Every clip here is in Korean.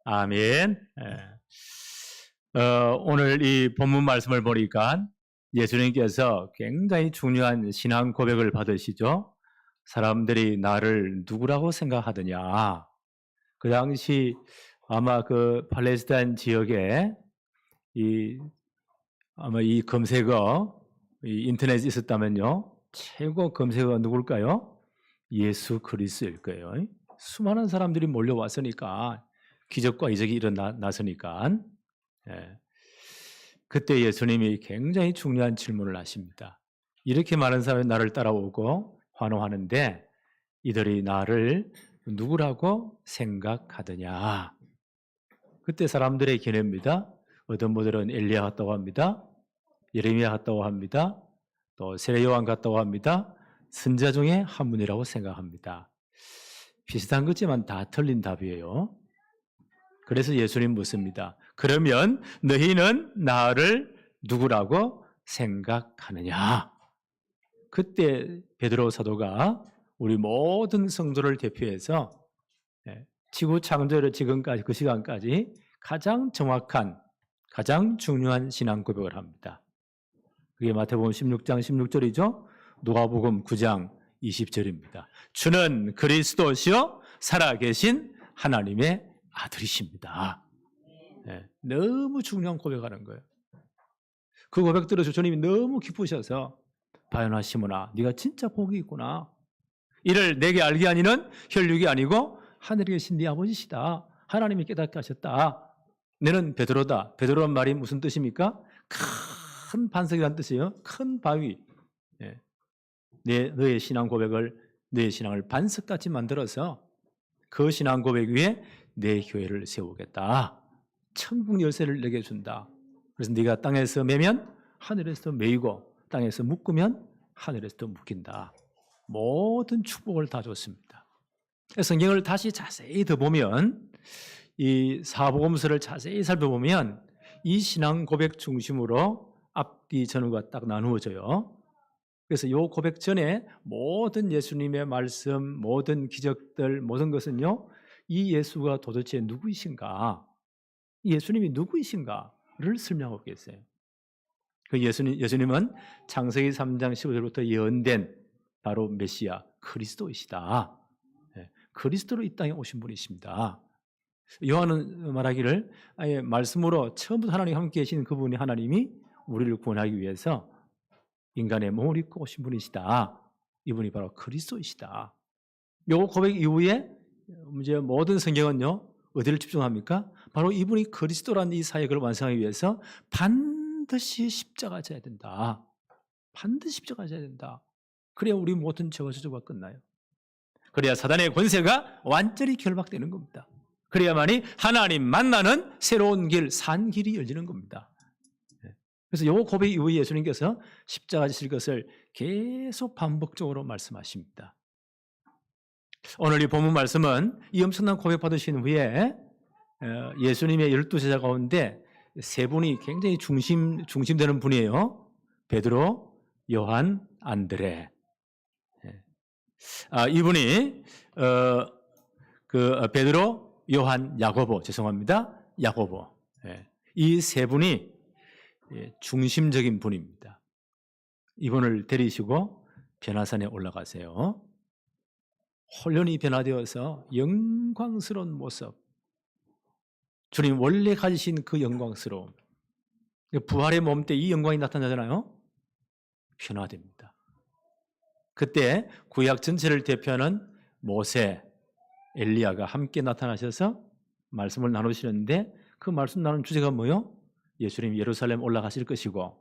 아멘. 오늘 이 본문 말씀을 보니까 예수님께서 굉장히 중요한 신앙 고백을 받으시죠. 사람들이 나를 누구라고 생각하느냐. 그 당시 아마 그 팔레스타인 지역에 아마 이 검색어, 이 인터넷이 있었다면요. 최고 검색어가 누굴까요? 예수 그리스도일 거예요. 수많은 사람들이 몰려왔으니까 기적과 이적이 일어났으니까 그때 예수님이 굉장히 중요한 질문을 하십니다. 이렇게 많은 사람이 나를 따라오고 환호하는데 이들이 나를 누구라고 생각하느냐. 그때 사람들의 견해입니다. 어떤 분들은 엘리야 같다고 합니다. 예레미야 같다고 합니다. 또 세례 요한 같다고 합니다. 선지자 중에 한 분이라고 생각합니다. 비슷한 거지만 다 틀린 답이에요. 그래서 예수님 묻습니다. 그러면 너희는 나를 누구라고 생각하느냐? 그때 베드로 사도가 우리 모든 성도를 대표해서 지구 창조를 지금까지 그 시간까지 가장 정확한 가장 중요한 신앙 고백을 합니다. 그게 마태복음 16장 16절이죠. 누가복음 9장 20절입니다. 주는 그리스도시요 살아계신 하나님의 아들이십니다. 너무 중요한 고백하는 거예요. 그 고백 들어서 주님이 너무 기쁘셔서 바요나 시몬아 네가 진짜 복이 있구나. 이를 내게 알게 하니는 혈육이 아니고 하늘에 계신 네 아버지시다. 하나님이 깨닫게 하셨다. 너는 베드로다. 베드로란 말이 무슨 뜻입니까? 큰 반석이라는 뜻이에요. 큰 바위. 너의 신앙 고백을 너의 신앙을 반석같이 만들어서 그 신앙 고백 위에 내 교회를 세우겠다. 천국 열쇠를 내게 준다. 그래서 네가 땅에서 매면 하늘에서 매이고 땅에서 묶으면 하늘에서 묶인다. 모든 축복을 다 줬습니다. 성경을 다시 자세히 더 보면 이 사복음서를 자세히 살펴보면 이 신앙 고백 중심으로 앞뒤 전후가 딱 나누어져요. 그래서 이 고백 전에 모든 예수님의 말씀, 모든 기적들, 모든 것은요, 이 예수가 도대체 누구이신가, 이 예수님이 누구이신가를 설명하고 계세요. 그 예수님은 창세기 3장 15절부터 예언된 바로 메시아 그리스도이시다. 그리스도로 이 땅에 오신 분이십니다. 요한은 말하기를 아예 말씀으로 처음부터 하나님 함께 계신 그분이 하나님이 우리를 구원하기 위해서 인간의 몸을 입고 오신 분이시다. 이분이 바로 그리스도이시다. 요 고백 이후에 이제 모든 성경은요 어디를 집중합니까? 바로 이분이 그리스도라는 이 사역을 완성하기 위해서 반드시 십자가 져야 된다. 반드시 십자가 져야 된다. 그래야 우리 모든 죄와 저주가 끝나요. 그래야 사단의 권세가 완전히 결박되는 겁니다. 그래야만이 하나님 만나는 새로운 길, 산 길이 열리는 겁니다. 그래서 이 고백 이후에 예수님께서 십자가 지실 것을 계속 반복적으로 말씀하십니다. 오늘 이 본문 말씀은 이 엄청난 고백 받으신 후에 예수님의 12제자 가운데 세 분이 굉장히 중심되는 분이에요. 베드로, 요한, 안드레. 이분이 베드로, 요한, 야고보, 죄송합니다. 야고보. 이 세 분이 중심적인 분입니다. 이분을 데리시고 변화산에 올라가세요. 혼련히 변화되어서 영광스러운 모습, 주님 원래 가지신 그 영광스러움, 부활의 몸 때 이 영광이 나타나잖아요. 변화됩니다. 그때 구약 전체를 대표하는 모세, 엘리야가 함께 나타나셔서 말씀을 나누시는데 그 말씀 나누는 주제가 뭐요? 예수님이 예루살렘 올라가실 것이고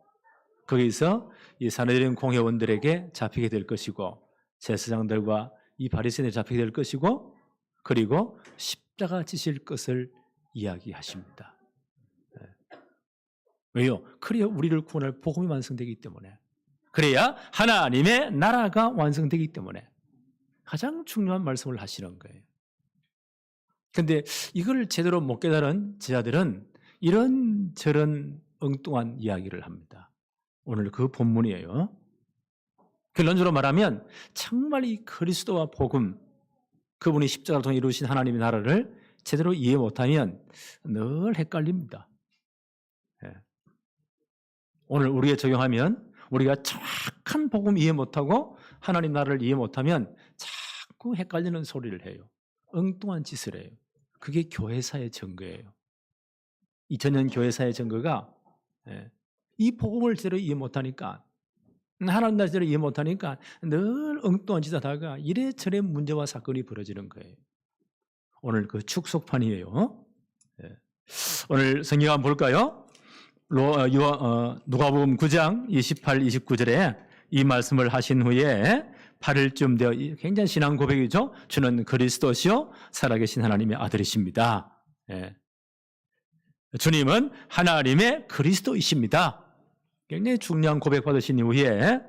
거기서 이 산헤드린 공회원들에게 잡히게 될 것이고 제사장들과 이 바리새인에 잡히게 될 것이고 그리고 십자가 지실 것을 이야기하십니다. 왜요? 그래야 우리를 구원할 복음이 완성되기 때문에, 그래야 하나님의 나라가 완성되기 때문에 가장 중요한 말씀을 하시는 거예요. 그런데 이걸 제대로 못 깨달은 제자들은 이런저런 엉뚱한 이야기를 합니다. 오늘 그 본문이에요. 결론적으로 말하면 정말 이 그리스도와 복음, 그분이 십자가를 통해 이루신 하나님의 나라를 제대로 이해 못하면 늘 헷갈립니다. 예. 오늘 우리에 적용하면 우리가 정확한 복음 이해 못하고 하나님 나라를 이해 못하면 자꾸 헷갈리는 소리를 해요. 엉뚱한 짓을 해요. 그게 교회사의 증거예요. 2000년 교회사의 증거가 이 복음을 제대로 이해 못하니까 하나님 나라를 제대로 이해 못하니까 늘 엉뚱한 짓 하다가 이래저래 문제와 사건이 벌어지는 거예요. 오늘 그 축소판이에요. 오늘 성경 한번 볼까요? 누가복음 9장 28, 29절에 이 말씀을 하신 후에 8일쯤 되어 굉장히 신앙 고백이죠. 주는 그리스도시요 살아계신 하나님의 아들이십니다. 주님은 하나님의 그리스도이십니다. 굉장히 중요한 고백 받으신 이후에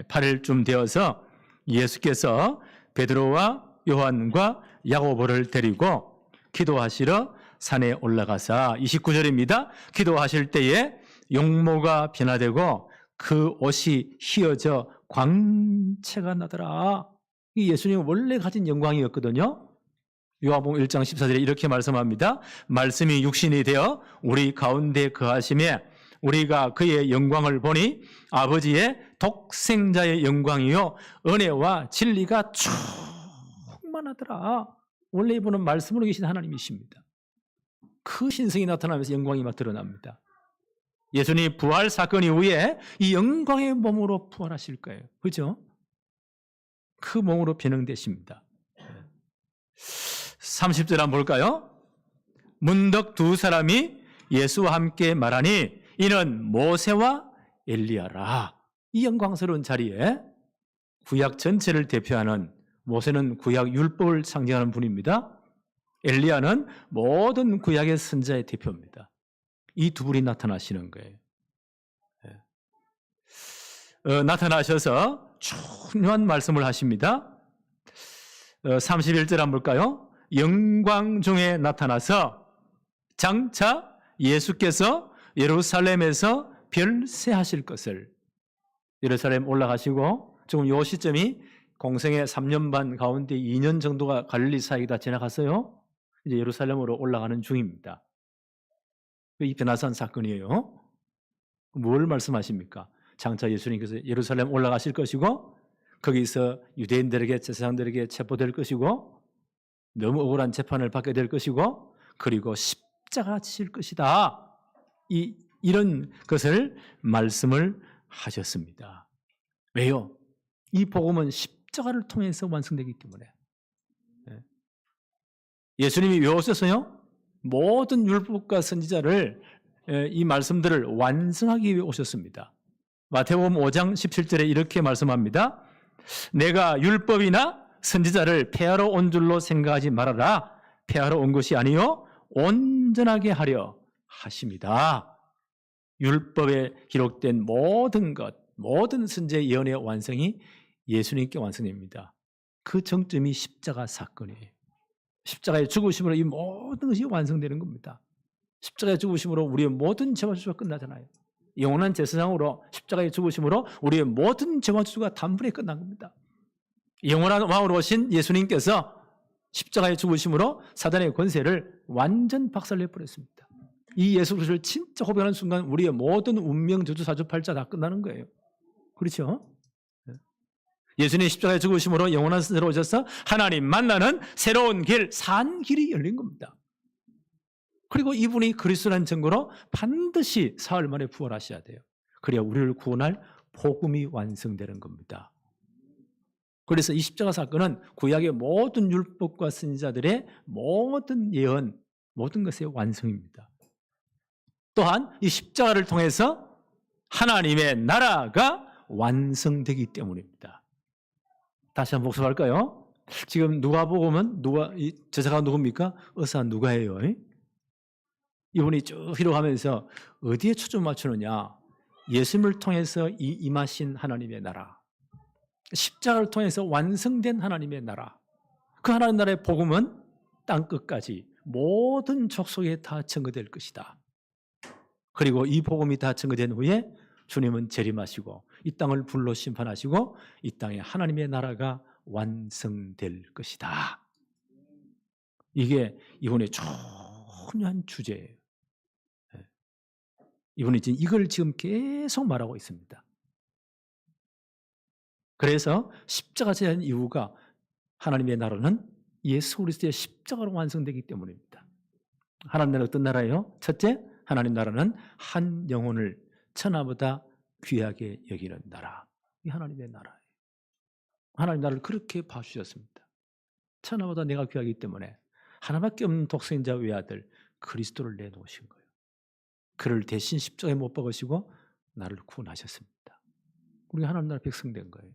8일쯤 되어서 예수께서 베드로와 요한과 야고보를 데리고 기도하시러 산에 올라가사 29절입니다. 기도하실 때에 용모가 변화되고 그 옷이 휘어져 광채가 나더라. 이 예수님이 원래 가진 영광이었거든요. 요한복음 1장 14절에 이렇게 말씀합니다. 말씀이 육신이 되어 우리 가운데 거하심에 우리가 그의 영광을 보니 아버지의 독생자의 영광이요 은혜와 진리가 충만하더라. 원래 이분은 말씀으로 계신 하나님이십니다. 그 신성이 나타나면서 영광이 막 드러납니다. 예수님 부활 사건 이후에 이 영광의 몸으로 부활하실 거예요. 그죠? 그 몸으로 변형되십니다. 30절 한번 볼까요? 문득 두 사람이 예수와 함께 말하니 이는 모세와 엘리야라. 이 영광스러운 자리에 구약 전체를 대표하는 모세는 구약 율법을 상징하는 분입니다. 엘리야는 모든 구약의 선자의 대표입니다. 이 두 분이 나타나시는 거예요. 나타나셔서 중요한 말씀을 하십니다. 31절 한번 볼까요? 영광 중에 나타나서 장차 예수께서 예루살렘에서 별세하실 것을 예루살렘 올라가시고 지금 이 시점이 공생의 3년 반 가운데 2년 정도가 갈릴리 사역이 다 지나갔어요. 이제 예루살렘으로 올라가는 중입니다. 이 변화산 사건이에요. 뭘 말씀하십니까? 장차 예수님께서 예루살렘 올라가실 것이고 거기서 유대인들에게 제사장들에게 체포될 것이고 너무 억울한 재판을 받게 될 것이고 그리고 십자가 지실 것이다. 이런 것을 말씀을 하셨습니다. 왜요? 이 복음은 십자가를 통해서 완성되기 때문에. 예수님이 왜 오셨어요? 모든 율법과 선지자를 이 말씀들을 완성하기 위해 오셨습니다. 마태복음 5장 17절에 이렇게 말씀합니다. 내가 율법이나 선지자를 폐하러 온 줄로 생각하지 말아라. 폐하러 온 것이 아니요 온전하게 하려 하십니다. 율법에 기록된 모든 것, 모든 선지자의 예언의 완성이 예수님께 완성됩니다. 그 정점이 십자가 사건이에요. 십자가의 죽으심으로 이 모든 것이 완성되는 겁니다. 십자가의 죽으심으로 우리의 모든 죄와 저주가 끝나잖아요. 영원한 제사장으로 십자가의 죽으심으로 우리의 모든 죄와 저주가 단번에 끝난 겁니다. 영원한 왕으로 오신 예수님께서 십자가의 죽으심으로 사단의 권세를 완전 박살내 버렸습니다. 이 예수 그리스도를 진짜 고백하는 순간 우리의 모든 운명, 저주, 사주팔자 다 끝나는 거예요. 그렇죠? 예수님 십자가의 죽으심으로 영원한 선생으로 오셔서 하나님 만나는 새로운 길, 산 길이 열린 겁니다. 그리고 이분이 그리스도라는 증거로 반드시 사흘 만에 부활하셔야 돼요. 그래야 우리를 구원할 복음이 완성되는 겁니다. 그래서 이 십자가 사건은 구약의 모든 율법과 선지자들의 모든 예언, 모든 것의 완성입니다. 또한 이 십자가를 통해서 하나님의 나라가 완성되기 때문입니다. 다시 한번 복습할까요? 지금 누가복음은 이 저자가 누굽니까? 의사 누가예요. 이분이 쭉 기록하면서 어디에 초점 맞추느냐? 예수님을 통해서 임하신 하나님의 나라, 십자가를 통해서 완성된 하나님의 나라, 그 하나님 나라의 복음은 땅끝까지 모든 족속에 다 증거될 것이다. 그리고 이 복음이 다 증거된 후에 주님은 재림하시고 이 땅을 불로 심판하시고 이 땅에 하나님의 나라가 완성될 것이다. 이게 이번에 중요한 주제예요. 예. 이분이 지금 이걸 지금 계속 말하고 있습니다. 그래서 십자가 제한 이유가 하나님의 나라는 예수 그리스도의 십자가로 완성되기 때문입니다. 하나님 나라는 어떤 나라예요? 첫째, 하나님 나라는 한 영혼을 천하보다 귀하게 여기는 나라. 이 하나님의 나라예요. 하나님 나라를 그렇게 봐주셨습니다. 천하보다 내가 귀하기 때문에 하나밖에 없는 독생자 외아들 그리스도를 내놓으신 거예요. 그를 대신 십자가에 못 박으시고 나를 구원하셨습니다. 우리가 하나님 나라 백성된 거예요.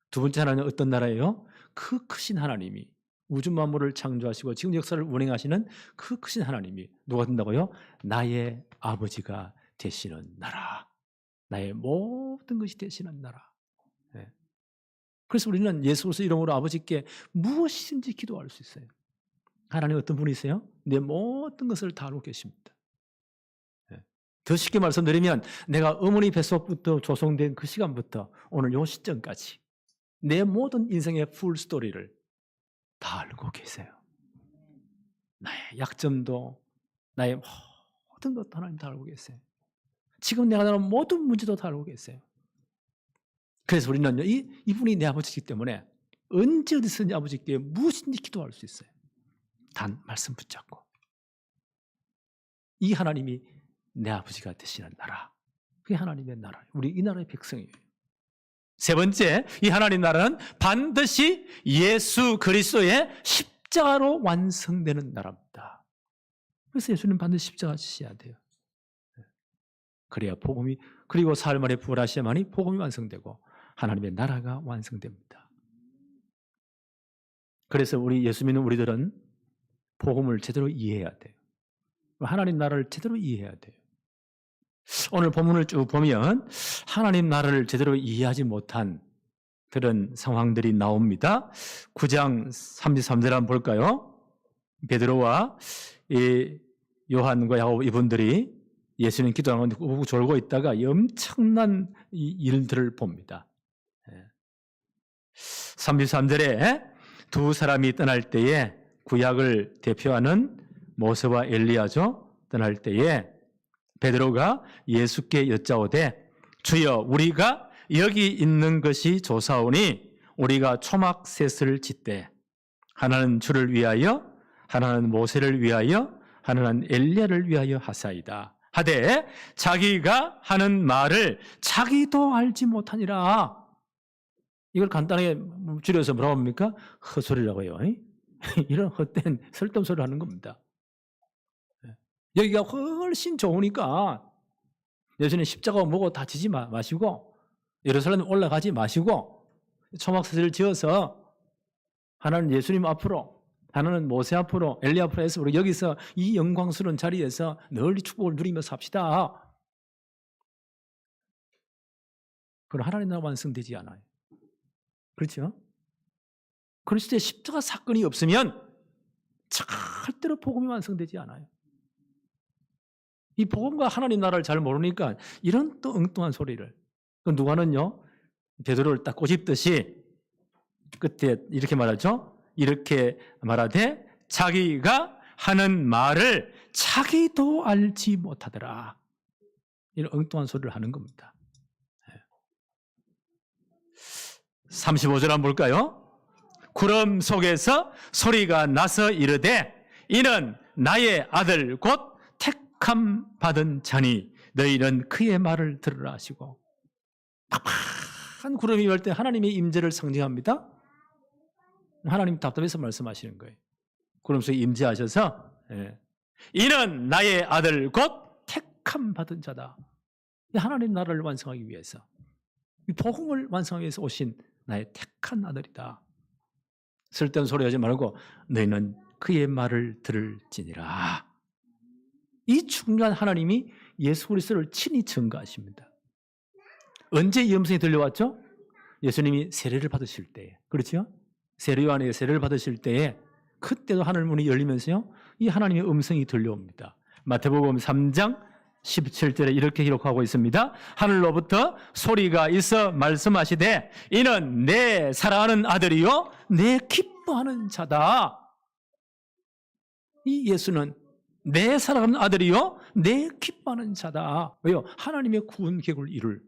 두 번째 하나님은 어떤 나라예요? 그 크신 하나님이 우주 만물을 창조하시고 지금 역사를 운행하시는 그 크신 하나님이 누가 된다고요? 나의 아버지가 되시는 나라. 나의 모든 것이 되시는 나라. 네. 그래서 우리는 예수 그리스도 이름으로 아버지께 무엇이든지 기도할 수 있어요. 하나님 어떤 분이세요? 내 모든 것을 다 알고 계십니다. 네. 더 쉽게 말씀드리면 내가 어머니 뱃속부터 조성된 그 시간부터 오늘 이 시점까지 내 모든 인생의 풀 스토리를 다 알고 계세요. 나의 약점도 나의 모든 것도 하나님 다 알고 계세요. 지금 내가 나는 모든 문제도 다 알고 계세요. 그래서 우리는요, 이분이 내 아버지이기 때문에 언제 어디서든지 아버지께 무엇인지 기도할 수 있어요. 단 말씀 붙잡고. 이 하나님이 내 아버지가 되시는 나라. 그게 하나님의 나라예요. 우리 이 나라의 백성이에요. 세 번째, 이 하나님 나라는 반드시 예수 그리스도의 십자가로 완성되는 나라입니다. 그래서 예수님 반드시 십자가 지셔야 돼요. 그래야 복음이, 그리고 사흘 만에 부활하셔야만이 복음이 완성되고 하나님의 나라가 완성됩니다. 그래서 우리 예수 믿는 우리들은 복음을 제대로 이해해야 돼요. 하나님 나라를 제대로 이해해야 돼요. 오늘 본문을 쭉 보면 하나님 나라를 제대로 이해하지 못한 그런 상황들이 나옵니다. 9장 33절 한번 볼까요? 베드로와 요한과 야고보 이분들이 예수님 기도하는 가운데 졸고 있다가 엄청난 일들을 봅니다. 33절에 두 사람이 떠날 때에 구약을 대표하는 모세와 엘리야죠. 떠날 때에 베드로가 예수께 여짜오되 주여 우리가 여기 있는 것이 좋사오니 우리가 초막셋을 짓되 하나는 주를 위하여 하나는 모세를 위하여 하나는 엘리야를 위하여 하사이다 하되 자기가 하는 말을 자기도 알지 못하니라. 이걸 간단하게 줄여서 뭐라고 합니까? 헛소리라고 해요. 이런 헛된 설득소리를 하는 겁니다. 여기가 훨씬 좋으니까 예수님 십자가 뭐고 다 지지 마시고 예루살렘 올라가지 마시고 초막셋을 지어서 하나는 예수님 앞으로 하나는 모세 앞으로 엘리 앞으로 해서 우리 여기서 이 영광스러운 자리에서 널리 축복을 누리며 삽시다. 그럼 하나님 나라 완성되지 않아요. 그렇죠? 그리스도의 십자가 사건이 없으면 절대로 복음이 완성되지 않아요. 이 복음과 하나님 나라를 잘 모르니까 이런 또 엉뚱한 소리를. 누가는요, 베드로를 딱 꼬집듯이 끝에 이렇게 말하죠. 이렇게 말하되 자기가 하는 말을 자기도 알지 못하더라. 이런 엉뚱한 소리를 하는 겁니다. 35절 한번 볼까요? 구름 속에서 소리가 나서 이르되 이는 나의 아들 곧 택함 받은 자니 너희는 그의 말을 들으라 하시고 팍팍한 구름이 올 때 하나님의 임재를 상징합니다. 하나님 답답해서 말씀하시는 거예요. 구름 속에 임재하셔서 이는 나의 아들 곧 택함 받은 자다. 하나님 나라를 완성하기 위해서 이 복음을 완성하기 위해서 오신 나의 택한 아들이다. 쓸데없는 소리 하지 말고 너희는 그의 말을 들을지니라. 이 중요한 하나님이 예수 그리스도를 친히 증거하십니다. 언제 이 음성이 들려왔죠? 예수님이 세례를 받으실 때에. 그렇죠? 세례요한에게 세례를 받으실 때에 그때도 하늘 문이 열리면서요, 이 하나님의 음성이 들려옵니다. 마태복음 3장 17절에 이렇게 기록하고 있습니다. 하늘로부터 소리가 있어 말씀하시되 이는 내 사랑하는 아들이요 내 기뻐하는 자다. 이 예수는 내 사랑하는 아들이요 내 기뻐하는 자다. 왜요? 하나님의 구원 계획을 이룰,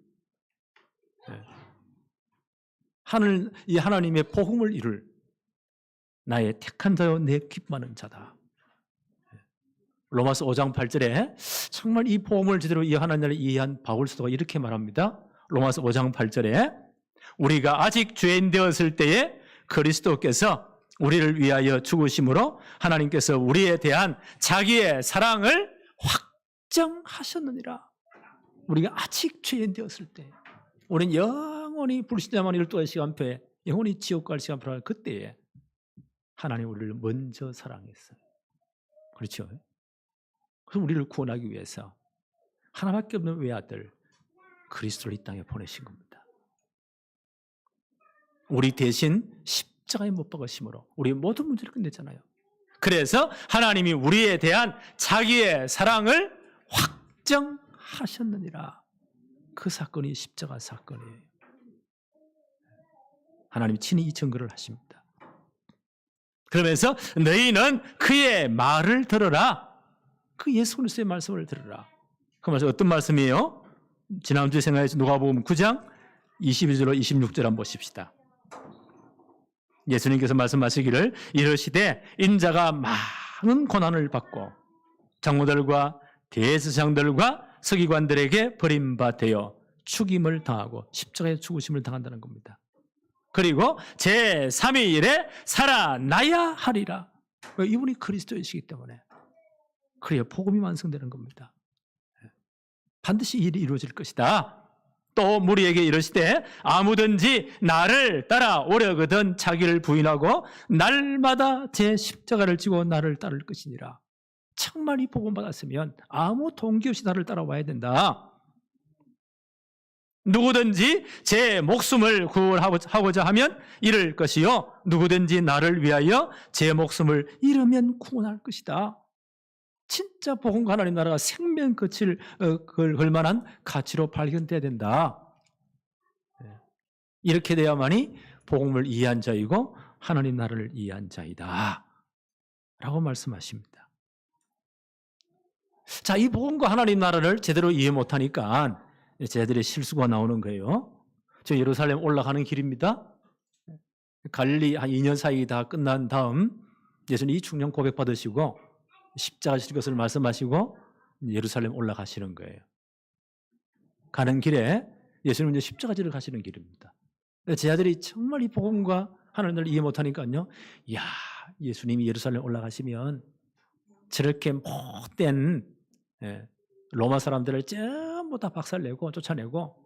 이 하나님의 복음을 이룰 나의 택한 자요 내 기뻐하는 자다. 로마서 5장 8절에 정말 이 복음을 제대로 이해하는 자를 이해한 바울 사도가 이렇게 말합니다. 로마서 5장 8절에 우리가 아직 죄인 되었을 때에 그리스도께서 우리를 위하여 죽으심으로 하나님께서 우리에 대한 자기의 사랑을 확정하셨느니라. 우리가 아직 죄인 되었을 때, 우리는 영원히 불신자만 12가지 시간표에 영원히 지옥 갈 시간표를 그때에 하나님 우리를 먼저 사랑했어요. 그렇죠? 그래서 우리를 구원하기 위해서 하나밖에 없는 외아들 그리스도를 이 땅에 보내신 겁니다. 우리 대신 십자가에 못 박으심으로 우리 모든 문제를 끝냈잖아요. 그래서 하나님이 우리에 대한 자기의 사랑을 확정하셨느니라. 그 사건이 십자가 사건이에요. 하나님이 친히 이 증거를 하십니다. 그러면서 너희는 그의 말을 들어라. 그 예수 그리스도의 말씀을 들으라. 그 말씀 어떤 말씀이에요? 지난주에 생각해서 누가복음 9장 22절로 26절 한번 보십시다. 예수님께서 말씀하시기를 이르시되 인자가 많은 고난을 받고 장로들과 대제사장들과 서기관들에게 버림받아 죽임을 당하고 십자가에 죽으심을 당한다는 겁니다. 그리고 제3일에 살아나야 하리라. 이분이 그리스도이시기 때문에 그래야 복음이 완성되는 겁니다. 반드시 일이 이루어질 것이다. 또 무리에게 이르시되 아무든지 나를 따라오려거든 자기를 부인하고 날마다 제 십자가를 지고 나를 따를 것이니라. 정말 이 복음 받았으면 아무 동기 없이 나를 따라와야 된다. 누구든지 제 목숨을 구원하고자 하면 잃을 것이요 누구든지 나를 위하여 제 목숨을 잃으면 구원할 것이다. 진짜 복음과 하나님 나라가 생명 끝을 걸 만한 가치로 발견돼야 된다. 이렇게 돼야만이 복음을 이해한 자이고 하나님 나라를 이해한 자이다 라고 말씀하십니다. 자, 이 복음과 하나님 나라를 제대로 이해 못하니까 제자들의 실수가 나오는 거예요. 저 예루살렘 올라가는 길입니다. 갈릴리 한 2년 사이 다 끝난 다음 예수님이 이 중년 고백 받으시고 십자가 지실 것을 말씀하시고 예루살렘 올라가시는 거예요. 가는 길에 예수님은 이제 십자가 지러 가시는 길입니다. 제자들이 정말 이 복음과 하나님을 이해 못하니까요. 야, 예수님이 예루살렘 올라가시면 저렇게 못된 로마 사람들을 전부 다 박살내고 쫓아내고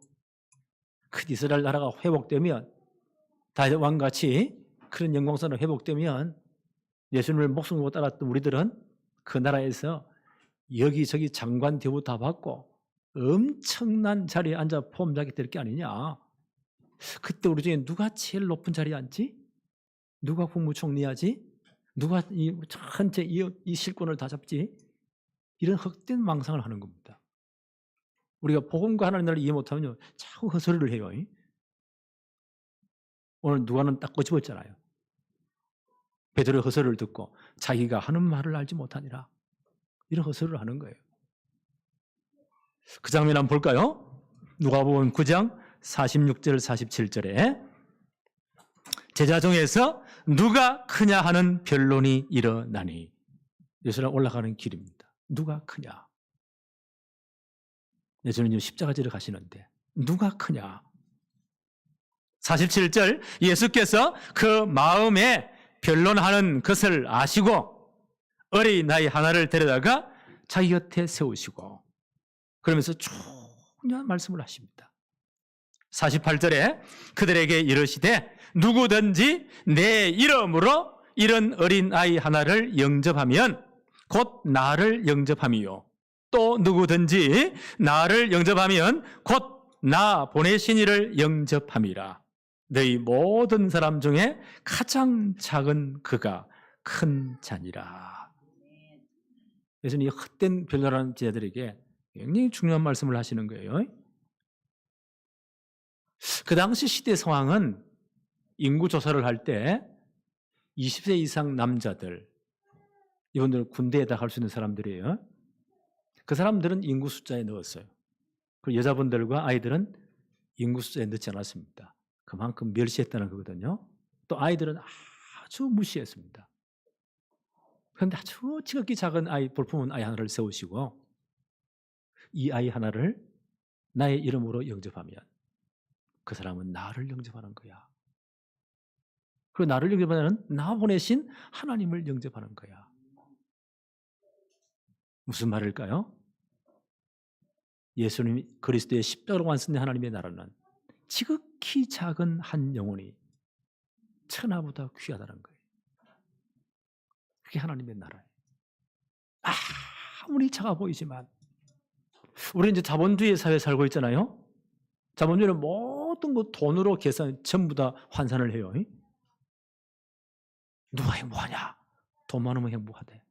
그 이스라엘 나라가 회복되면 다윗 왕같이 그런 영광스러운 회복되면 예수님을 목숨 걸고 따랐던 우리들은 그 나라에서 여기저기 장관 대우 다 받고 엄청난 자리에 앉아 포함자게 될 게 아니냐. 그때 우리 중에 누가 제일 높은 자리에 앉지? 누가 국무총리 하지? 누가 전체 이 실권을 다 잡지? 이런 헛된 망상을 하는 겁니다. 우리가 복음과 하나님 나라를 이해 못하면요 자꾸 헛소리를 해요. 오늘 누가는 딱 꼬집었잖아요. 베드로의 헛소리를 듣고 자기가 하는 말을 알지 못하니라. 이런 헛소리를 하는 거예요. 그 장면 한번 볼까요? 누가복음 9장 46절 47절에 제자 중에서 누가 크냐 하는 변론이 일어나니 예수님 올라가는 길입니다. 누가 크냐? 예수님은 십자가 지러 가시는데 누가 크냐? 47절 예수께서 그 마음에 변론하는 것을 아시고 어린아이 하나를 데려다가 자기 곁에 세우시고 그러면서 중요한 말씀을 하십니다. 48절에 그들에게 이르시되 누구든지 내 이름으로 이런 어린아이 하나를 영접하면 곧 나를 영접함이요 또 누구든지 나를 영접하면 곧 나 보내신 이를 영접함이라. 너희 모든 사람 중에 가장 작은 그가 큰 자니라. 그래서 이 헛된 변론하는 제자들에게 굉장히 중요한 말씀을 하시는 거예요. 그 당시 시대 상황은 인구 조사를 할 때 20세 이상 남자들 이분들은 군대에다 갈 수 있는 사람들이에요. 그 사람들은 인구 숫자에 넣었어요. 그 여자분들과 아이들은 인구 숫자에 넣지 않았습니다. 그만큼 멸시했다는 거거든요. 또 아이들은 아주 무시했습니다. 그런데 아주 지극히 작은 아이, 볼품은 아이 하나를 세우시고 이 아이 하나를 나의 이름으로 영접하면 그 사람은 나를 영접하는 거야. 그리고 나를 영접하는 나 보내신 하나님을 영접하는 거야. 무슨 말일까요? 예수님이 그리스도의 십자가로 완성된 하나님의 나라는 지극히 작은 한 영혼이 천하보다 귀하다는 거예요. 그게 하나님의 나라예요. 아무리 작아 보이지만 우리 이제 자본주의 사회에 살고 있잖아요. 자본주의는 모든 거 돈으로 계산 전부 다 환산을 해요. 누가 행복하냐? 돈 많으면 행복하대.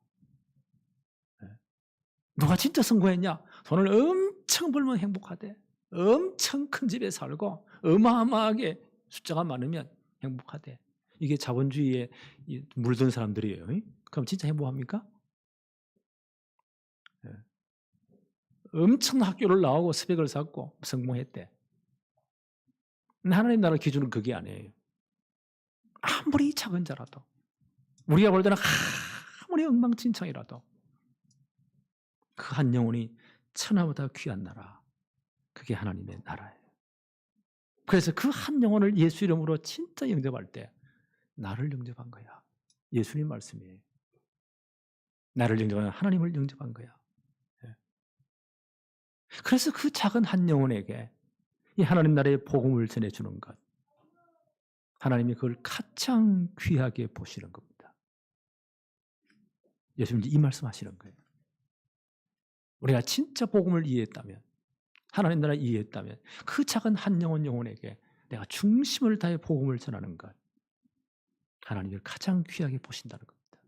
누가 진짜 성공했냐? 돈을 엄청 벌면 행복하대. 엄청 큰 집에 살고 어마어마하게 숫자가 많으면 행복하대. 이게 자본주의에 물든 사람들이에요. 그럼 진짜 행복합니까? 엄청 학교를 나오고 스펙을 쌓고 성공했대. 하나님 나라 기준은 그게 아니에요. 아무리 작은 자라도 우리가 볼 때는 아무리 엉망진창이라도 그 한 영혼이 천하보다 귀한 나라, 그게 하나님의 나라예요. 그래서 그 한 영혼을 예수 이름으로 진짜 영접할 때 나를 영접한 거야. 예수님 말씀이에요. 나를 영접하는 하나님을 영접한 거야. 그래서 그 작은 한 영혼에게 이 하나님 나라의 복음을 전해주는 것, 하나님이 그걸 가장 귀하게 보시는 겁니다. 예수님이 이 말씀하시는 거예요. 우리가 진짜 복음을 이해했다면, 하나님 나라를 이해했다면 그 작은 한 영혼에게 내가 중심을 다해 복음을 전하는 것, 하나님을 가장 귀하게 보신다는 겁니다.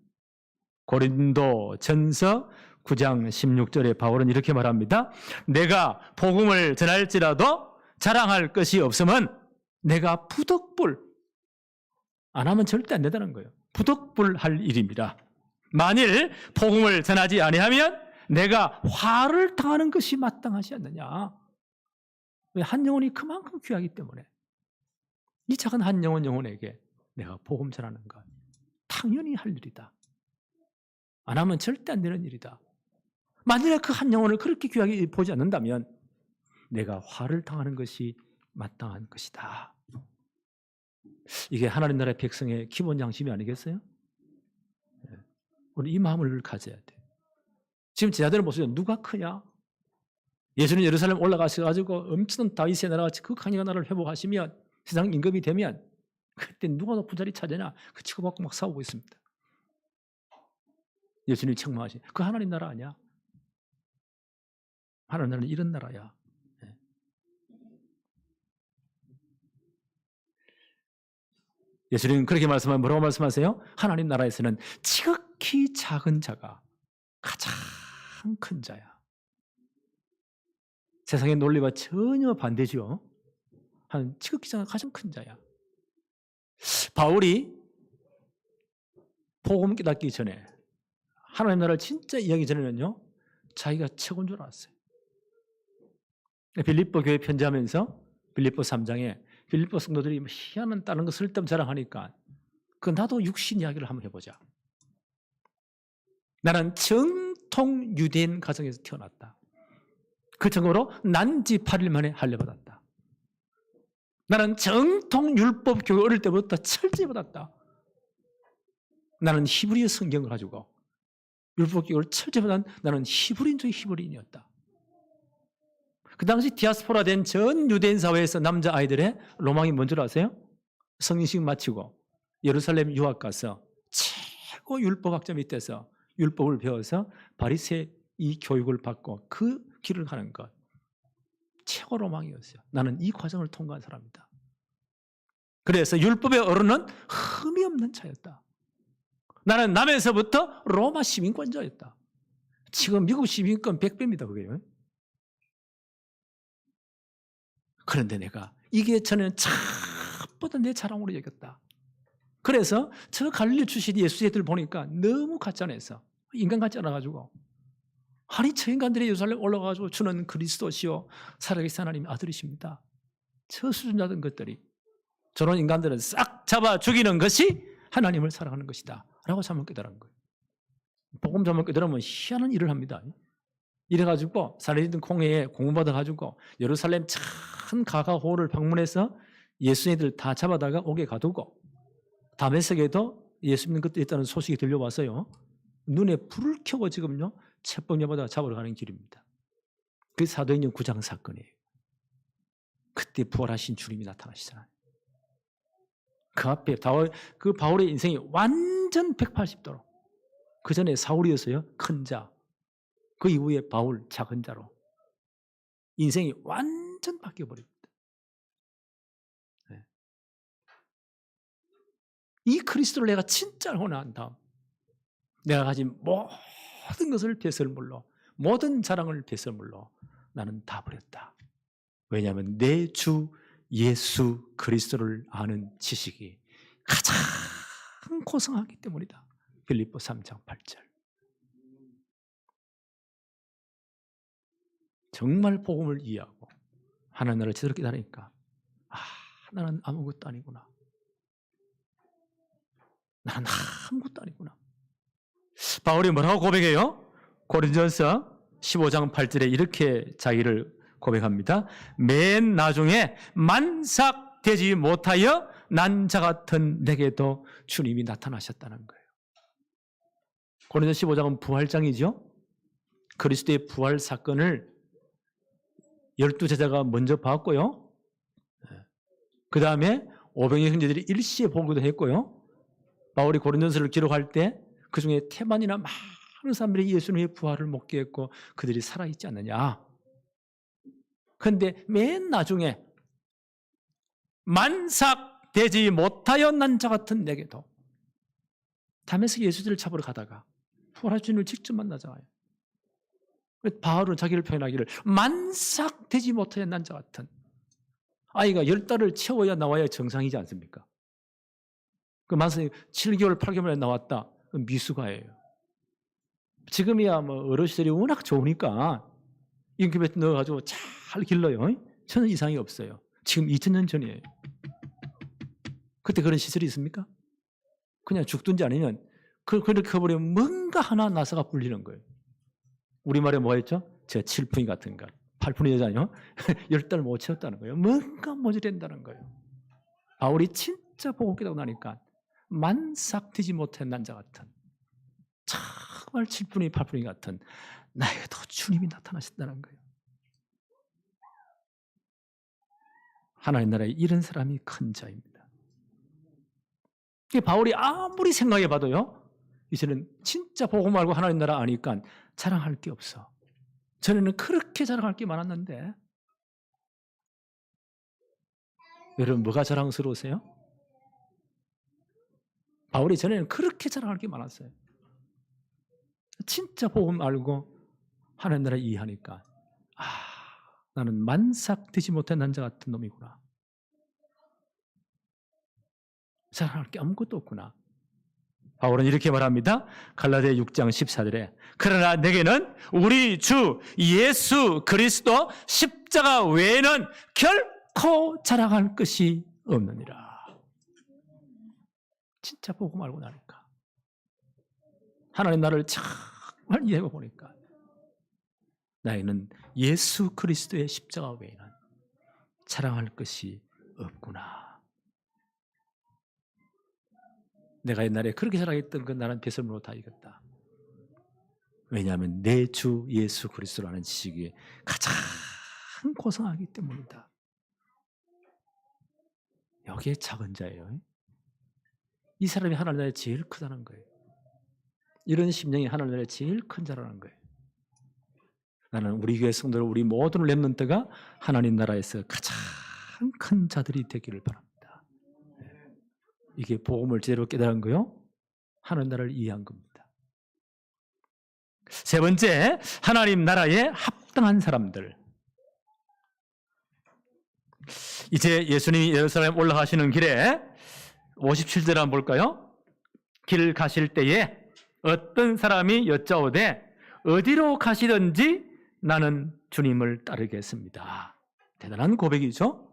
고린도 전서 9장 16절에 바울은 이렇게 말합니다. 내가 복음을 전할지라도 자랑할 것이 없으면 내가 부덕불, 안 하면 절대 안 된다는 거예요. 부덕불할 일입니다. 만일 복음을 전하지 아니하면 내가 화를 당하는 것이 마땅하지 않느냐. 한 영혼이 그만큼 귀하기 때문에 이 작은 한 영혼에게 내가 복음 전하는 것 당연히 할 일이다. 안 하면 절대 안 되는 일이다. 만일에 그 한 영혼을 그렇게 귀하게 보지 않는다면 내가 화를 당하는 것이 마땅한 것이다. 이게 하나님 나라의 백성의 기본 양심이 아니겠어요? 우리 이 마음을 가져야 돼. 지금 제자들은 보세요. 누가 크냐? 예수님 예루살렘 올라가셔가지고 엄청난 다윗의 나라같이 그 강력한 나라를 회복하시면 세상 임금이 되면 그때 누가 높은 자리 찾으냐? 그 치고받고 막 싸우고 있습니다. 예수님이 책망하신 그 하나님 나라 아니야? 하나님 나라는 이런 나라야. 예수님은 그렇게 말씀하면 뭐라고 말씀하세요? 하나님 나라에서는 지극히 작은 자가 가장 큰 자야. 세상의 논리와 전혀 반대죠. 한 지극히 작은 가장 큰 자야. 바울이 복음 깨닫기 전에 하나님 나라를 진짜 이야기 전에는요, 자기가 최고인 줄 알았어요. 빌립보 교회 편지하면서 빌립보 3장에 빌립보 성도들이 희한한 다른 거 쓸데없는 자랑하니까 그 나도 육신 이야기를 한번 해보자. 나는 정통 유대인 가정에서 태어났다. 그 정도로 난지 8일 만에 할례받았다. 나는 정통 율법 교육 어릴 때부터 철저히 받았다. 나는 히브리어 성경을 가지고 율법 교육을 철저히 받은 나는 히브리인 중에 히브리인이었다. 그 당시 디아스포라 된 전 유대인 사회에서 남자아이들의 로망이 뭔 줄 아세요? 성인식 마치고 예루살렘 유학 가서 최고 율법학자 밑에서 율법을 배워서 바리새 이 교육을 받고 그 길을 가는 것. 최고 로망이었어요. 나는 이 과정을 통과한 사람이다. 그래서 율법의 어른은 흠이 없는 자였다. 나는 남에서부터 로마 시민권자였다. 지금 미국 시민권 100배입니다. 그게요. 그런데 내가 이게 저는 참보다 내 자랑으로 여겼다. 그래서 저 갈릴리 출신 예수애들 보니까 너무 가짜내서 인간 같지 않아가지고. 아니 저 인간들이 예루살렘 올라가가지고 주는 그리스도시요 살아계신 하나님의 아들이십니다. 저 수준자던 것들이 저런 인간들은 싹 잡아 죽이는 것이 하나님을 사랑하는 것이다 라고 잘못 깨달은 거예요. 복음 잘못 깨달으면 희한한 일을 합니다. 이래가지고 사내리든 공회에 공부받아가지고 예루살렘 큰 가가호를 방문해서 예수님들 다 잡아다가 옥에 가두고 다메섹에도 예수 믿는 것도 있다는 소식이 들려와서요. 눈에 불을 켜고 지금요. 채법녀보다 잡으러 가는 길입니다. 그게 사도행전 9장 사건이에요. 그때 부활하신 주님이 나타나시잖아요. 그 앞에 그 바울의 인생이 완전 180도로 그 전에 사울이었어요. 큰 자. 그 이후에 바울 작은 자로 인생이 완전 바뀌어버립니다. 네. 이 그리스도를 내가 진짜 알고 난 다음 내가 가진 모든 것을 배설물로 모든 자랑을 배설물로 나는 다 버렸다. 왜냐하면 내 주 예수 그리스도를 아는 지식이 가장 고상하기 때문이다. 빌립보 3장 8절. 정말 복음을 이해하고 하나님 나라를 제대로 깨달으니까 나는 아무것도 아니구나. 나는 아무것도 아니구나. 바울이 뭐라고 고백해요? 고린도전서 15장 8절에 이렇게 자기를 고백합니다. 맨 나중에 만삭되지 못하여 난 자 같은 내게도 주님이 나타나셨다는 거예요. 고린도전서 15장은 부활장이죠. 그리스도의 부활 사건을 12제자가 먼저 봤고요. 그 다음에 500의 형제들이 일시에 보기도 했고요. 바울이 고린도전서를 기록할 때 그중에 태만이나 많은 사람들이 예수님의 부활을 목격했고 그들이 살아있지 않느냐. 그런데 맨 나중에 만삭되지 못하여 난 자 같은 내게도 다메섹 예수들을 잡으러 가다가 부활하신 주님을 직접 만나잖아요. 바울은 자기를 표현하기를 만삭되지 못하여 난 자 같은 아이가 10달을 채워야 나와야 정상이지 않습니까? 그 만삭이 7개월, 8개월 만에 나왔다. 미숙아예요. 지금이야 뭐 어르신들이 워낙 좋으니까 인큐베이터 넣어가지고 잘 길러요. 저는 이상이 없어요. 지금 2000년 전이에요. 그때 그런 시설이 있습니까? 그냥 죽든지 아니면 그렇게 커버리면 뭔가 하나 나사가 불리는 거예요. 우리말에 뭐가 있죠? 제가 7푼이 같은가 8푼이 여자요? 10달 못 채웠다는 거예요. 뭔가 모자란다는 거예요. 바울이 진짜 보고 깨닫고 나니까 만삭되지 못한 난자 같은 정말 7푼이 8푼이 같은 나에게도 주님이 나타나셨다는 거예요. 하나님 나라에 이런 사람이 큰 자입니다. 바울이 아무리 생각해봐도요. 이제는 진짜 복음 알고 하나님 나라 아니까 자랑할 게 없어. 전에는 그렇게 자랑할 게 많았는데 여러분 뭐가 자랑스러우세요? 바울이 전에는 그렇게 자랑할 게 많았어요. 진짜 복음 알고 하나님 나라 이해하니까 나는 만삭되지 못한 난자 같은 놈이구나. 자랑할 게 아무것도 없구나. 바울은 이렇게 말합니다. 갈라디아 6장 14절에 그러나 내게는 우리 주 예수 그리스도 십자가 외에는 결코 자랑할 것이 없느니라. 진짜 복음 알고 나니까 하나님 나를 정말 이해하고 보니까 나에는 예수 그리스도의 십자가 외에는 자랑할 것이 없구나. 내가 옛날에 그렇게 자랑했던 건 나는 배설물로 다 이겼다. 왜냐하면 내 주 예수 그리스도라는 지식이 가장 고상하기 때문이다. 여기에 작은 자예요. 이 사람이 하나님 나라에 제일 크다는 거예요. 이런 심령이 하나님 나라에 제일 큰 자라는 거예요. 나는 우리 교회 성도들 우리 모든 렘넌트가 하나님 나라에서 가장 큰 자들이 되기를 바랍니다. 이게 복음을 제대로 깨달은 거요. 하나님 나라를 이해한 겁니다. 세 번째, 하나님 나라에 합당한 사람들. 이제 예수님이 예루살렘 올라가시는 길에 57절 한번 볼까요? 길 가실 때에 어떤 사람이 여짜오되 어디로 가시든지 나는 주님을 따르겠습니다. 대단한 고백이죠.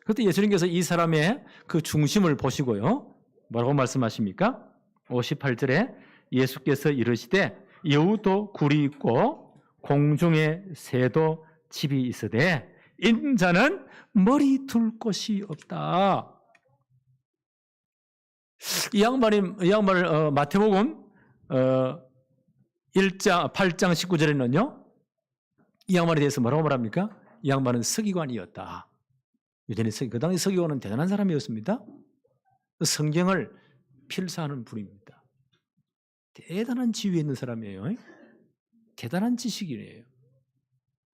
그때 예수님께서 이 사람의 그 중심을 보시고요, 뭐라고 말씀하십니까? 58절에 예수께서 이르시되 여우도 굴이 있고 공중에 새도 집이 있으되 인자는 머리 둘 곳이 없다. 이 양반을 마태복음 8장 19절에는요, 이 양반에 대해서 뭐라고 말합니까? 이 양반은 서기관이었다. 유대인의 그 당시 서기관은 대단한 사람이었습니다. 성경을 필사하는 분입니다. 대단한 지위에 있는 사람이에요. 대단한 지식인이에요.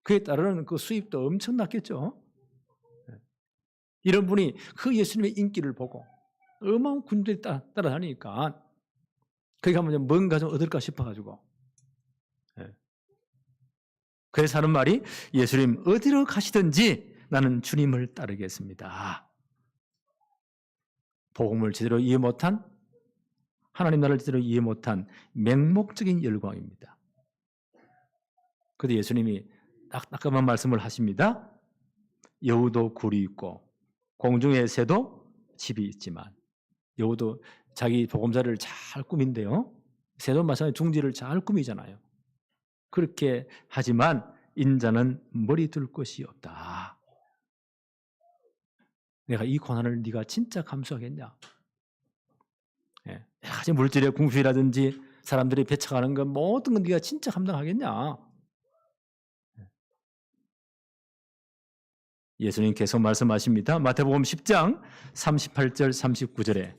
그에 따르는 그 수입도 엄청났겠죠. 이런 분이 그 예수님의 인기를 보고 어마어마한 군대에 따라다니니까 거기 가면 뭔가 좀 얻을까 싶어가지고, 그래서 하는 말이 예수님 어디로 가시든지 나는 주님을 따르겠습니다. 복음을 제대로 이해 못한, 하나님 나라를 제대로 이해 못한 맹목적인 열광입니다. 그런데 예수님이 따끔한 말씀을 하십니다. 여우도 굴이 있고 공중의 새도 집이 있지만, 여우도 자기 보금자리를 잘 꾸민대요. 새도 마찬가지로 둥지를 잘 꾸미잖아요. 그렇게 하지만 인자는 머리 둘 곳이 없다. 내가 이 고난을 네가 진짜 감수하겠냐? 여러 가지 물질의 궁핍이라든지 사람들이 배척하는 것 모든 건 네가 진짜 감당하겠냐? 예수님 계속 말씀하십니다. 마태복음 10장 38절 39절에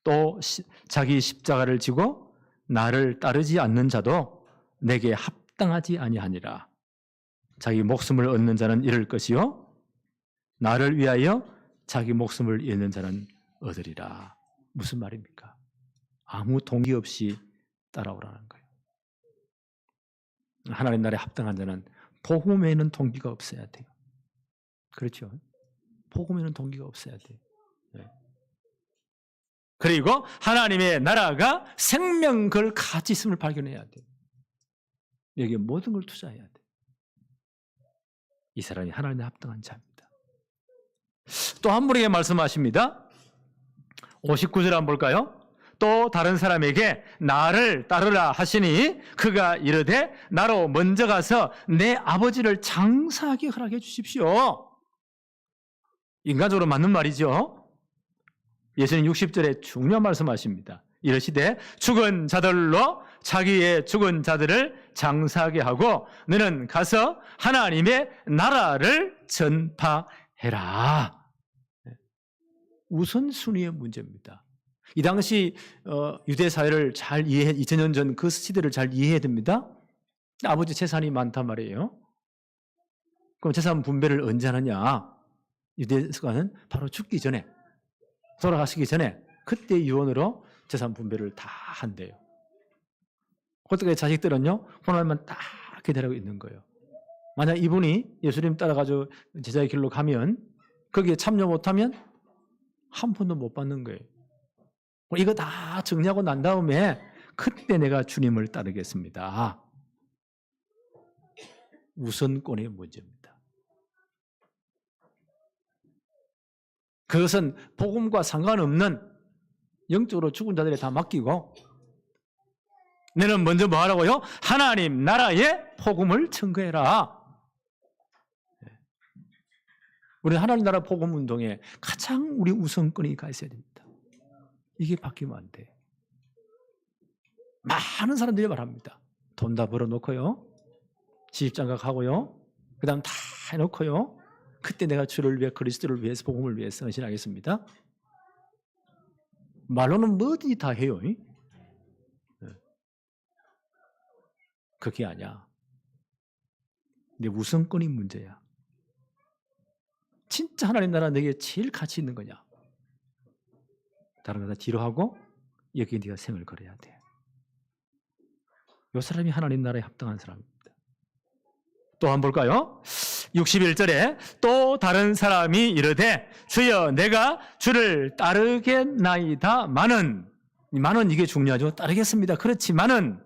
또 자기 십자가를 지고 나를 따르지 않는 자도 내게 합당하지 아니하니라. 자기 목숨을 얻는 자는 잃을 것이요 나를 위하여 자기 목숨을 잃는 자는 얻으리라. 무슨 말입니까? 아무 동기 없이 따라오라는 거예요. 하나님 나라에 합당한 자는 복음에는 동기가 없어야 돼요. 그렇죠? 복음에는 동기가 없어야 돼요. 그리고 하나님의 나라가 생명 걸 가치 있음을 발견해야 돼요. 여기에 모든 걸 투자해야 돼요. 이 사람이 하나님에 합당한 자입니다. 또 한 분에게 말씀하십니다. 59절 한번 볼까요? 또 다른 사람에게 나를 따르라 하시니 그가 이르되 나로 먼저 가서 내 아버지를 장사하게 허락해 주십시오. 인간적으로 맞는 말이죠. 예수님 60절에 중요한 말씀하십니다. 이르시되 죽은 자들로 자기의 죽은 자들을 장사하게 하고 너는 가서 하나님의 나라를 전파해라. 우선순위의 문제입니다. 이 당시 유대 사회를 잘 2000년 전 그 시대를 잘 이해해야 됩니다. 아버지 재산이 많단 말이에요. 그럼 재산 분배를 언제 하느냐? 유대가는 바로 죽기 전에, 돌아가시기 전에 그때 유언으로 재산 분배를 다 한대요. 그때 자식들은요, 호날만 딱 기다리고 있는 거예요. 만약 이분이 예수님 따라가지고 제자의 길로 가면 거기에 참여 못하면 한 푼도 못 받는 거예요. 이거 다 정리하고 난 다음에 그때 내가 주님을 따르겠습니다. 우선권의 문제입니다. 그것은 복음과 상관없는 영적으로 죽은 자들에 다 맡기고 너는 먼저 뭐 하라고요? 하나님 나라의 복음을 청구해라. 우리 하나님 나라 복음 운동에 가장 우리 우선권이 가 있어야 됩니다. 이게 바뀌면 안 돼. 많은 사람들이 말합니다. 돈 다 벌어놓고요, 시집장가가고요, 그 다음 다 해놓고요, 그때 내가 주를 위해, 그리스도를 위해서, 복음을 위해서 헌신하겠습니다. 말로는 뭐든지 다 해요. 그게 아니야. 내 우선권이 문제야. 진짜 하나님 나라 내게 제일 가치 있는 거냐? 다른 거 다 뒤로 하고 여기에 네가 생을 걸어야 돼. 이 사람이 하나님 나라에 합당한 사람입니다. 또 한번 볼까요? 61절에 또 다른 사람이 이르되 주여 내가 주를 따르겠나이다마는 많은 이게 중요하죠. 따르겠습니다. 그렇지만은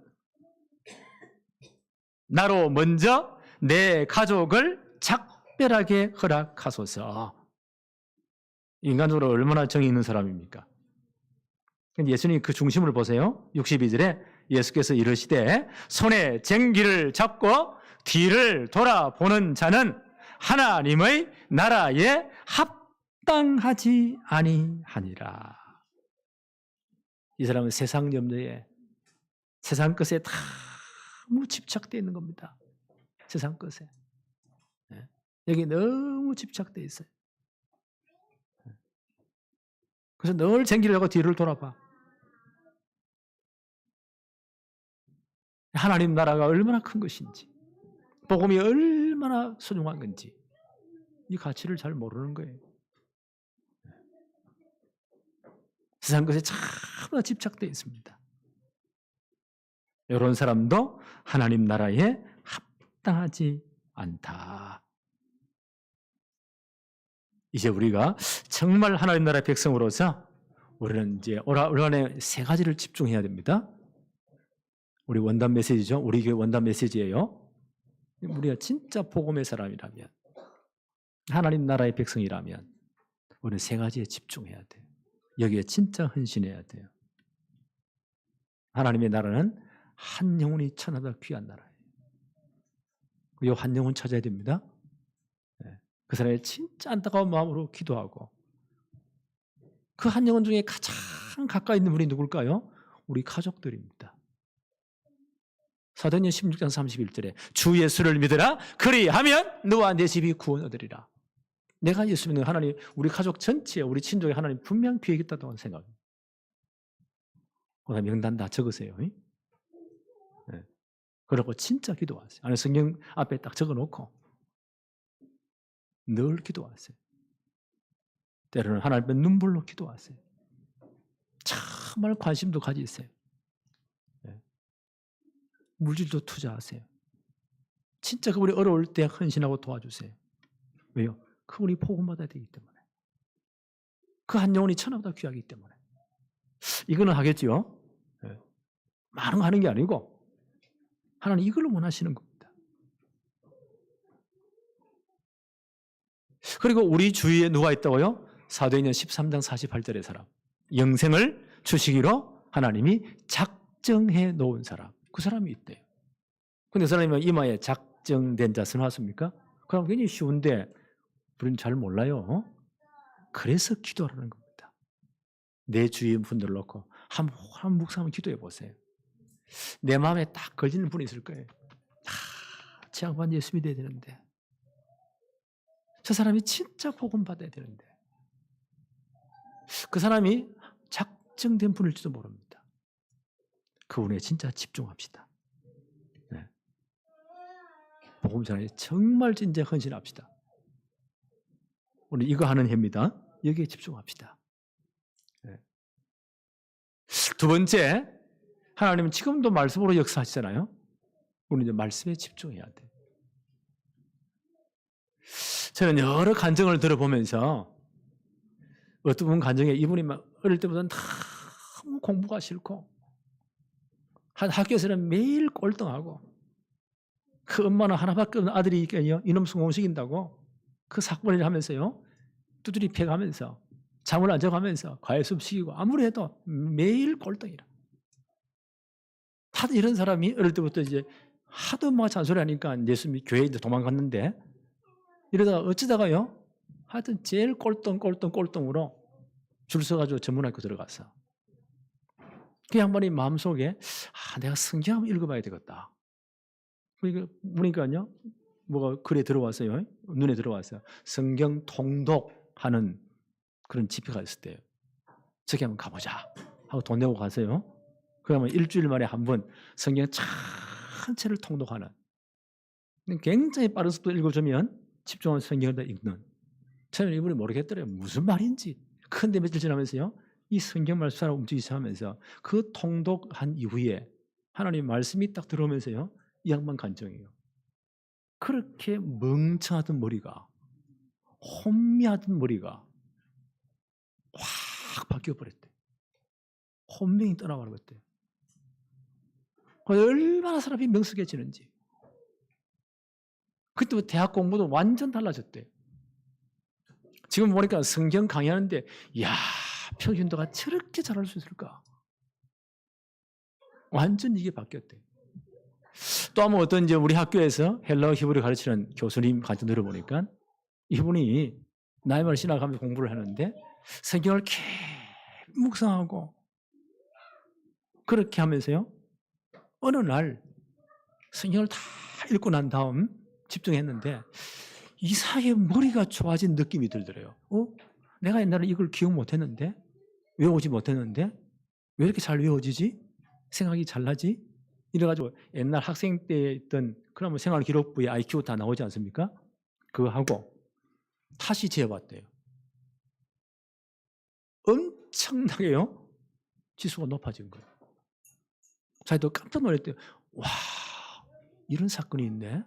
나로 먼저 내 가족을 작별하게 허락하소서. 인간적으로 얼마나 정이 있는 사람입니까? 예수님 그 중심을 보세요. 62절에 예수께서 이르시되 손에 쟁기를 잡고 뒤를 돌아보는 자는 하나님의 나라에 합당하지 아니하니라. 이 사람은 세상 염려에, 세상 것에 너무 집착되어 있는 겁니다. 세상 것에. 여기 너무 집착되어 있어요. 그래서 늘 쟁기를 하고 뒤를 돌아봐. 하나님 나라가 얼마나 큰 것인지, 복음이 얼마나 소중한 건지 이 가치를 잘 모르는 거예요. 세상 것에 참나 집착되어 있습니다. 이런 사람도 하나님 나라에 합당하지 않다. 이제 우리가 정말 하나님 나라의 백성으로서 우리는 이제 올한해 세 가지를 집중해야 됩니다. 우리 원단 메시지죠. 우리 교회 원단 메시지예요. 우리가 진짜 복음의 사람이라면, 하나님 나라의 백성이라면 우리는 세 가지에 집중해야 돼요. 여기에 진짜 헌신해야 돼요. 하나님의 나라는 한 영혼이 천하다 귀한 나라예요. 이 한 영혼 찾아야 됩니다. 그 사람의 진짜 안타까운 마음으로 기도하고, 그 한 영혼 중에 가장 가까이 있는 분이 누굴까요? 우리 가족들입니다. 사도행전 16장 31절에 주 예수를 믿으라 그리하면 너와 내 집이 구원 얻으리라. 내가 예수 믿는 하나님, 우리 가족 전체에, 우리 친족에 하나님 분명 비행했다고 생각합니다. 오늘 명단 다 적으세요. 네. 그러고 진짜 기도하세요. 안에 성경 앞에 딱 적어놓고 늘 기도하세요. 때로는 하나님 앞에 눈물로 기도하세요. 정말 관심도 가지세요. 물질도 투자하세요. 진짜 그분이 어려울 때 헌신하고 도와주세요. 왜요? 그분이 복음받아야 되기 때문에. 그 한 영혼이 천하보다 귀하기 때문에. 이거는 하겠지요. 많은 거 하는 게 아니고 하나님 이걸로 원하시는 겁니다. 그리고 우리 주위에 누가 있다고요? 사도행전 13장 48절의 사람. 영생을 주시기로 하나님이 작정해 놓은 사람. 그 사람이 있대요. 근데 그 사람이 이마에 작정된 자 선하십니까? 그럼 굉장히 쉬운데 우리는 잘 몰라요. 그래서 기도하라는 겁니다. 내 주위의 분들 놓고 한 묵상 한번 기도해 보세요. 내 마음에 딱 걸리는 분이 있을 거예요. 제 양반 예수 믿어야 되는데, 저 사람이 진짜 복음 받아야 되는데, 그 사람이 작정된 분일지도 모릅니다. 그분에 진짜 집중합시다. 네. 복음 전에 정말 진짜 헌신합시다. 오늘 이거 하는 해입니다. 여기에 집중합시다. 네. 두 번째, 하나님은 지금도 말씀으로 역사하시잖아요. 우리는 이제 말씀에 집중해야 돼. 저는 여러 간증을 들어보면서 어떤 분 간증에 이분이 막 어릴 때보다는 너무 공부가 싫고 학교에서는 매일 꼴등하고 그 엄마는 하나밖에 없는 아들이 이놈 성공시킨다고 그 사건을 하면서요 두드리 패가면서 잠을 안 자가면서 과외 수업 시키고 아무리 해도 매일 꼴등이라. 다들 이런 사람이 어릴 때부터 이제 하도 엄마가 잔소리하니까 예수 교회에 도망갔는데 이러다가 어쩌다가요 하여튼 제일 꼴등으로 줄 서가지고 전문학교 들어갔어. 그 양반이 마음속에 내가 성경 한번 읽어봐야 되겠다. 보니까요 뭐가 글에 들어왔어요. 눈에 들어왔어요. 성경 통독하는 그런 집회가 있을 때요. 저기 한번 가보자 하고 돈 내고 가세요. 그러면 일주일 만에 한 번 성경 전체를 통독하는, 굉장히 빠른 속도로 읽어주면 집중하면 성경을 다 읽는. 저는 이분이 모르겠더래요. 무슨 말인지. 근데 며칠 지나면서요 이 성경 말씀을 움직이기 시작하면서 그 통독한 이후에 하나님 말씀이 딱 들어오면서요 이 양반 간증이에요. 그렇게 멍청하던 머리가, 혼미하던 머리가 확 바뀌어버렸대. 혼명이 떠나가는 것 같아요. 얼마나 사람이 명석해지는지. 그때부터 대학 공부도 완전 달라졌대요. 지금 보니까 성경 강의하는데 이야, 평신도가 저렇게 잘할 수 있을까? 완전 이게 바뀌었대요. 또 한번 어떤 이제 우리 학교에서 헬라어 히브리 가르치는 교수님 같이 들어보니까 이분이 나이말 신학하면서 공부를 하는데 성경을 계속 묵상하고 그렇게 하면서요. 어느 날 성경을 다 읽고 난 다음 집중했는데 이상하게 머리가 좋아진 느낌이 들더래요. 내가 옛날에 이걸 기억 못했는데, 외우지 못했는데 왜 이렇게 잘 외워지지? 생각이 잘 나지? 이래가지고 옛날 학생 때 있던 그러면 생활기록부에 IQ 다 나오지 않습니까? 그거 하고 다시 재봤대요. 엄청나게요. 지수가 높아진 거예요. 자기도 깜짝 놀랐대요. 와, 이런 사건이 있네.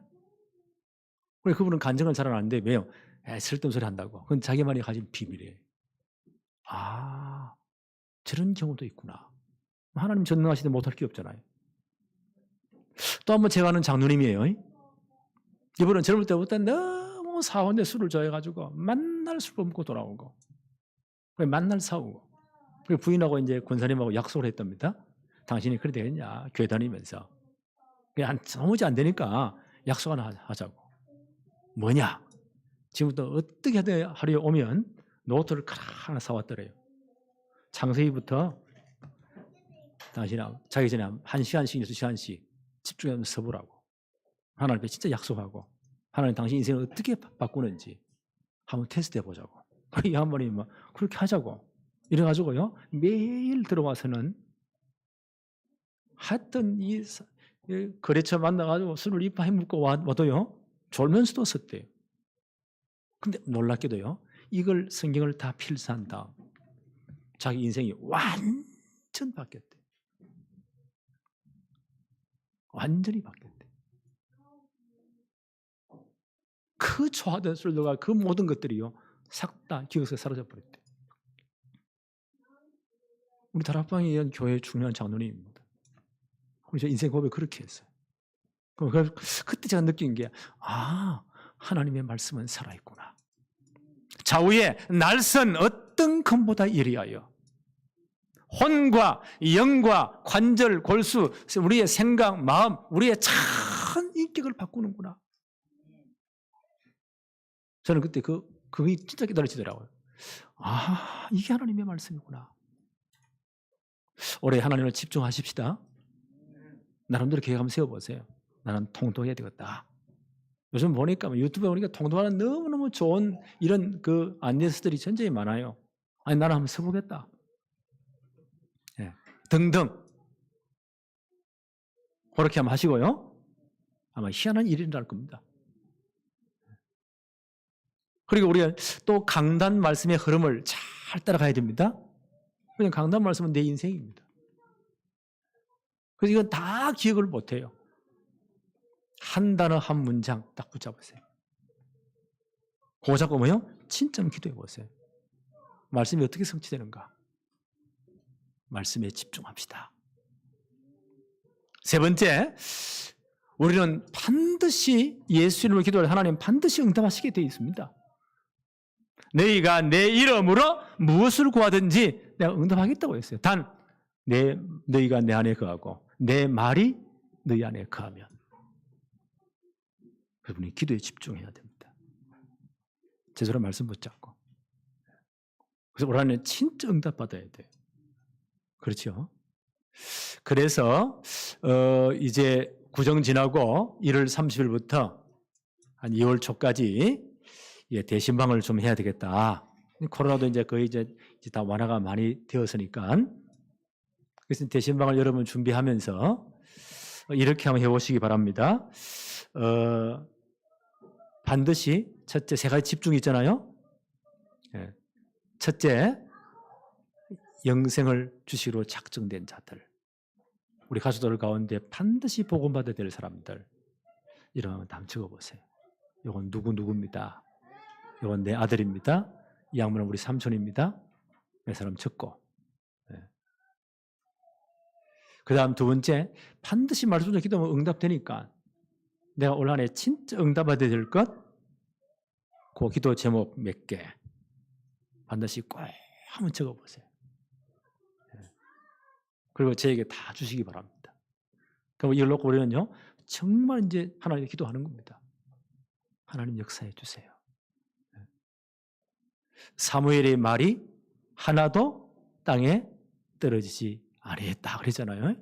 그분은 간증을 잘 안 하는데 왜요? 쓸데없는 소리 한다고. 그건 자기만이 가진 비밀이에요. 아, 저런 경우도 있구나. 하나님 전능하시되 못할 게 없잖아요. 또 한 번 제가 아는 장로님이에요. 이분은 젊을 때부터 너무 사원에 술을 좋아해가지고 만날 술 먹고 돌아오고 만날 싸우고 부인하고 이제 권사님하고 약속을 했답니다. 당신이 그래 되겠냐? 교회 다니면서. 도무지 안 되니까 약속 하나 하자고. 뭐냐? 지금부터 어떻게 하려 오면 노트를 하나 사왔더래요. 창세기부터 당신하고 자기 전에 1시간씩 6시간씩 집중하면서 서보라고. 하나님 앞에 진짜 약속하고 하나님 당신 인생을 어떻게 바꾸는지 한번 테스트 해보자고. 이 한번이 뭐 그렇게 하자고. 이래가지고요 매일 들어와서는 하여튼 이 거래처 만나가지고 술을 이파해 먹고 와도요 졸면서도 썼대요. 근데 놀랍게도요 이걸 성경을 다 필사한 다음 자기 인생이 완전 바뀌었대요. 완전히 바뀌었대요. 그 좋아하던 술들과 그 모든 것들이요 싹 다 기억에서 사라져 버렸대요. 우리 다락방에 있는 교회의 중요한 장로님입니다. 우리 인생 고백 그렇게 했어요. 그때 제가 느낀 게 하나님의 말씀은 살아있구나. 좌우에 날선 어떤 검보다 예리하여 혼과 영과 관절, 골수, 우리의 생각, 마음, 우리의 참 인격을 바꾸는구나. 저는 그때 그게 진짜 깨달아지더라고요. 이게 하나님의 말씀이구나. 올해 하나님을 집중하십시다. 나름대로 계획 한번 세워보세요. 나는 통도해야 되겠다. 요즘 보니까 유튜브에 보니까 통도하는 너무너무 좋은 이런 안내서들이 굉장히 많아요. 나는 한번 써보겠다. 등등. 그렇게 한번 하시고요. 아마 희한한 일이 일어날 겁니다. 그리고 우리가 또 강단 말씀의 흐름을 잘 따라가야 됩니다. 그냥 강단 말씀은 내 인생입니다. 그래서 이건 다 기억을 못해요. 한 단어 한 문장 딱 붙잡으세요. 그거 잡고 뭐요? 진짜 한번 기도해 보세요. 말씀이 어떻게 성취되는가? 말씀에 집중합시다. 세 번째, 우리는 반드시 예수 이름으로 기도할 하나님 반드시 응답하시게 되어 있습니다. 너희가 내 이름으로 무엇을 구하든지 내가 응답하겠다고 했어요. 단 너희가 내 안에 거하고 내 말이 너희 안에 거하면. 여러분이 기도에 집중해야 됩니다. 제대로 말씀 붙잡고. 그래서 올 한해 진짜 응답받아야 돼요. 그렇죠? 그래서 이제 구정 지나고 1월 30일부터 한 2월 초까지 대신방을 좀 해야 되겠다. 코로나도 이제 거의 이제 다 완화가 많이 되었으니까. 그래서 대신방을 여러분 준비하면서 이렇게 한번 해보시기 바랍니다. 반드시 첫째 세 가지 집중이 있잖아요. 첫째, 영생을 주시로 작정된 자들. 우리 가수들 가운데 반드시 복음받아야 될 사람들. 이런 거 한번 적어보세요. 이건 누구입니다. 이건 내 아들입니다. 이 양반은 우리 삼촌입니다. 내 사람 적고. 그 다음 두 번째, 반드시 말씀으로 기도하면 응답되니까 내가 올 한 해 진짜 응답받아야 될 것, 그 기도 제목 몇 개 반드시 꼭 한번 적어보세요. 그리고 저에게 다 주시기 바랍니다. 그럼 이걸 놓고 우리는요, 정말 이제 하나님께 기도하는 겁니다. 하나님 역사해 주세요. 사무엘의 말이 하나도 땅에 떨어지지 아니했다 그랬잖아요.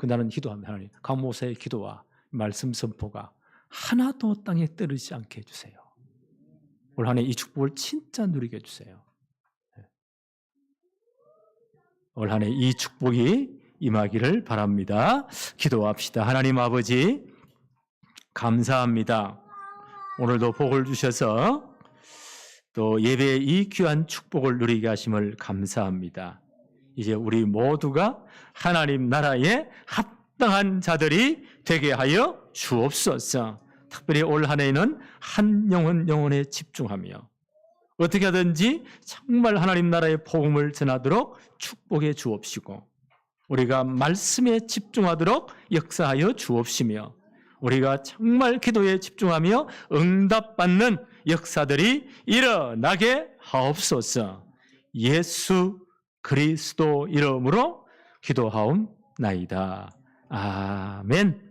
나는 기도합니다. 하나님, 강목사의 기도와 말씀 선포가 하나도 땅에 떨어지지 않게 해주세요. 올 한 해 이 축복을 진짜 누리게 해주세요. 올 한 해 이 축복이 임하기를 바랍니다. 기도합시다. 하나님 아버지, 감사합니다. 오늘도 복을 주셔서 또 예배의 이 귀한 축복을 누리게 하심을 감사합니다. 이제 우리 모두가 하나님 나라에 합당한 자들이 되게 하여 주옵소서. 특별히 올 한 해에는 한 영혼에 집중하며 어떻게 하든지 정말 하나님 나라의 복음을 전하도록 축복해 주옵시고, 우리가 말씀에 집중하도록 역사하여 주옵시며, 우리가 정말 기도에 집중하며 응답받는 역사들이 일어나게 하옵소서. 예수 그리스도 이름으로 기도하옵나이다. 아멘.